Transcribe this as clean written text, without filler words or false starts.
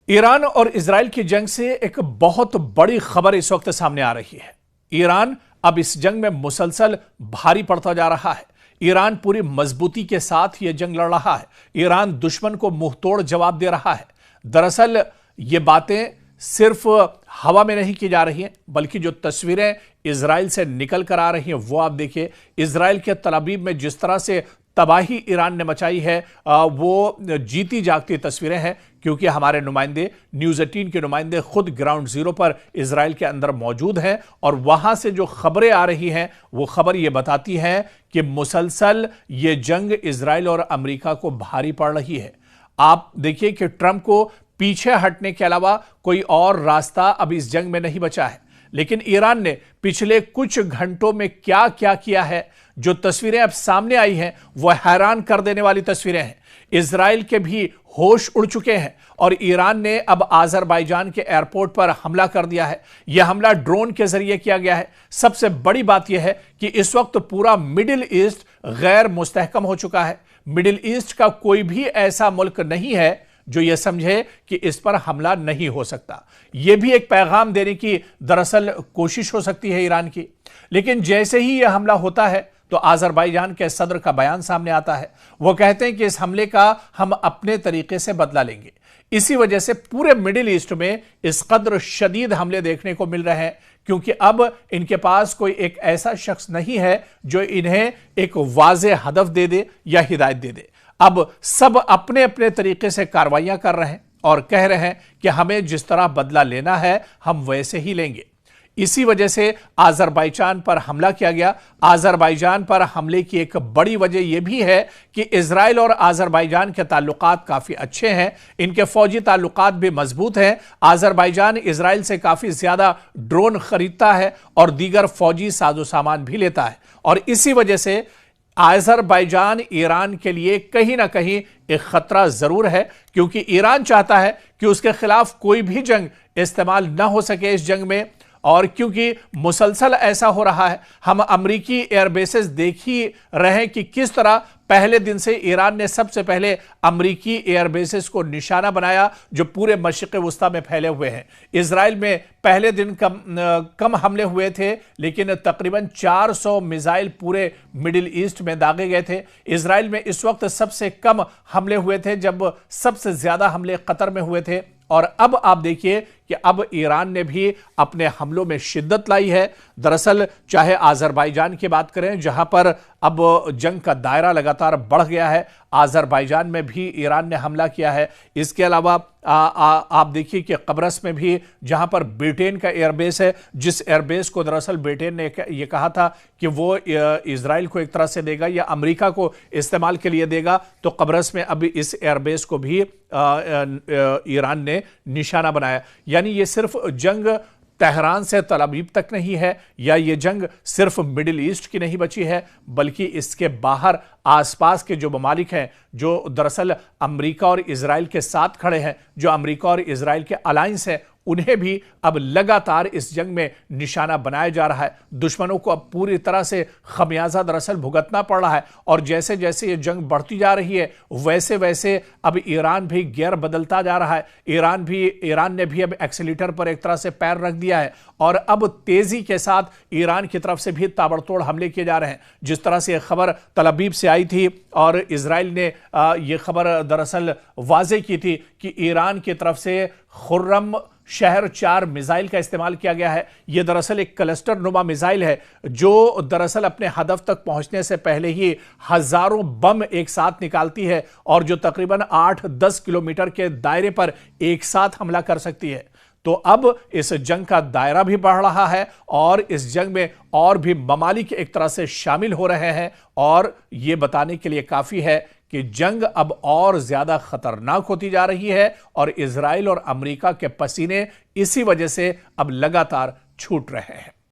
Iran और Israel की जंग से एक बहुत बड़ी खबर इस वक्त सामने आ रही है। ईरान अब इस जंग में मुसलसल भारी पड़ता जा रहा है। ईरान पूरी मजबूती के साथ यह जंग लड़ रहा है। ईरान दुश्मन को मुंहतोड़ जवाब दे रहा है। दरअसल ये बातें सिर्फ हवा में नहीं की जा रही हैं, बल्कि जो तस्वीरें इजराइल से निकल कर आ रही हैं वो आप देखिए। इजराइल के तल अवीव में जिस तरह से तबाही ईरान ने मचाई है वो जीती जागती तस्वीरें हैं, क्योंकि हमारे नुमाइंदे न्यूज़ 18 के नुमाइंदे खुद ग्राउंड जीरो पर इजराइल के अंदर मौजूद हैं और वहां से जो खबरें आ रही हैं वो खबर ये बताती हैं कि मुसलसल ये जंग इजराइल और अमेरिका को भारी पड़ रही है। आप देखिए कि ट्रंप को पीछे हटने के अलावा कोई और रास्ता अब इस जंग में नहीं बचा है। लेकिन ईरान ने पिछले कुछ घंटों में क्या क्या किया है, जो तस्वीरें अब सामने आई हैं वो हैरान कर देने वाली तस्वीरें हैं। इजराइल के भी होश उड़ चुके हैं और ईरान ने अब आज़रबाईजान के एयरपोर्ट पर हमला कर दिया है। यह हमला ड्रोन के जरिए किया गया है। सबसे बड़ी बात यह है कि इस वक्त पूरा मिडिल ईस्ट गैर मुस्तहकम हो चुका है। मिडिल ईस्ट का कोई भी ऐसा मुल्क नहीं है जो यह समझे कि इस पर हमला नहीं हो सकता। यह भी एक पैगाम देने की दरअसल कोशिश हो सकती है ईरान की। लेकिन जैसे ही यह हमला होता है तो आज़रबाईजान के सदर का बयान सामने आता है। वो कहते हैं कि इस हमले का हम अपने तरीके से बदला लेंगे। इसी वजह से पूरे मिडिल ईस्ट में इस कदर शदीद हमले देखने को मिल रहे हैं, क्योंकि अब इनके पास कोई एक ऐसा शख्स नहीं है जो इन्हें एक वाज़ेह हदफ दे दे या हिदायत दे दे। अब सब अपने अपने तरीके से कार्रवाइयां कर रहे हैं और कह रहे हैं कि हमें जिस तरह बदला लेना है हम वैसे ही लेंगे। इसी वजह से आज़रबाईजान पर हमला किया गया। आज़रबाईजान पर हमले की एक बड़ी वजह यह भी है कि इजराइल और आज़रबाईजान के ताल्लुकात काफ़ी अच्छे हैं। इनके फौजी ताल्लुकात भी मजबूत हैं। आज़रबाईजान इजराइल से काफ़ी ज़्यादा ड्रोन खरीदता है और दीगर फौजी साजो सामान भी लेता है। और इसी वजह से आज़रबाईजान ईरान के लिए कहीं ना कहीं एक खतरा जरूर है, क्योंकि ईरान चाहता है कि उसके खिलाफ कोई भी जंग इस्तेमाल ना हो सके इस जंग में। और क्योंकि मुसलसल ऐसा हो रहा है, हम अमरीकी एयरबेसेस देख ही रहे हैं कि किस तरह पहले दिन से ईरान ने सबसे पहले अमरीकी एयरबेसेस को निशाना बनाया जो पूरे मशरिक़ वुस्ता में फैले हुए हैं। इजराइल में पहले दिन कम हमले हुए थे, लेकिन तकरीबन 400 मिसाइल पूरे मिडिल ईस्ट में दागे गए थे। इजराइल में इस वक्त सबसे कम हमले हुए थे जब सबसे ज्यादा हमले कतर में हुए थे। और अब आप देखिए कि अब ईरान ने भी अपने हमलों में शिद्दत लाई है। दरअसल चाहे आज़रबाईजान की बात करें, जहां पर अब जंग का दायरा लगातार बढ़ गया है, आज़रबाईजान में भी ईरान ने हमला किया है। इसके अलावा आप देखिए कि कब्रस में भी, जहां पर ब्रिटेन का एयरबेस है, जिस एयरबेस को दरअसल ब्रिटेन ने ये कहा था कि वो इजराइल को एक तरह से देगा या अमेरिका को इस्तेमाल के लिए देगा, तो कब्रस में अभी इस एयरबेस को भी ईरान ने निशाना बनाया। यानी ये सिर्फ जंग तेहरान से तल अवीव तक नहीं है, या ये जंग सिर्फ मिडिल ईस्ट की नहीं बची है, बल्कि इसके बाहर आसपास के जो ममालिक हैं, जो दरअसल अमेरिका और इजराइल के साथ खड़े हैं, जो अमेरिका और इजराइल के अलायंस है, उन्हें भी अब लगातार इस जंग में निशाना बनाया जा रहा है। दुश्मनों को अब पूरी तरह से खमियाजा दरअसल भुगतना पड़ रहा है। और जैसे जैसे ये जंग बढ़ती जा रही है वैसे वैसे अब ईरान भी गियर बदलता जा रहा है। ईरान ने भी अब एक्सीलेटर पर एक तरह से पैर रख दिया है और अब तेजी के साथ ईरान की तरफ से भी ताबड़तोड़ हमले किए जा रहे हैं। जिस तरह से यह खबर तल अवीव से आई थी और इजराइल ने यह खबर दरअसल वाजे की थी कि ईरान की तरफ से खुर्रम शहर 4 मिसाइल का इस्तेमाल किया गया है। यह दरअसल एक क्लस्टर नुमा मिसाइल है जो दरअसल अपने हदफ तक पहुंचने से पहले ही हजारों बम एक साथ निकालती है और जो तकरीबन 8-10 किलोमीटर के दायरे पर एक साथ हमला कर सकती है। तो अब इस जंग का दायरा भी बढ़ रहा है और इस जंग में और भी ममालिक एक तरह से शामिल हो रहे हैं, और यह बताने के लिए काफी है कि जंग अब और ज्यादा खतरनाक होती जा रही है और इजराइल और अमेरिका के पसीने इसी वजह से अब लगातार छूट रहे हैं।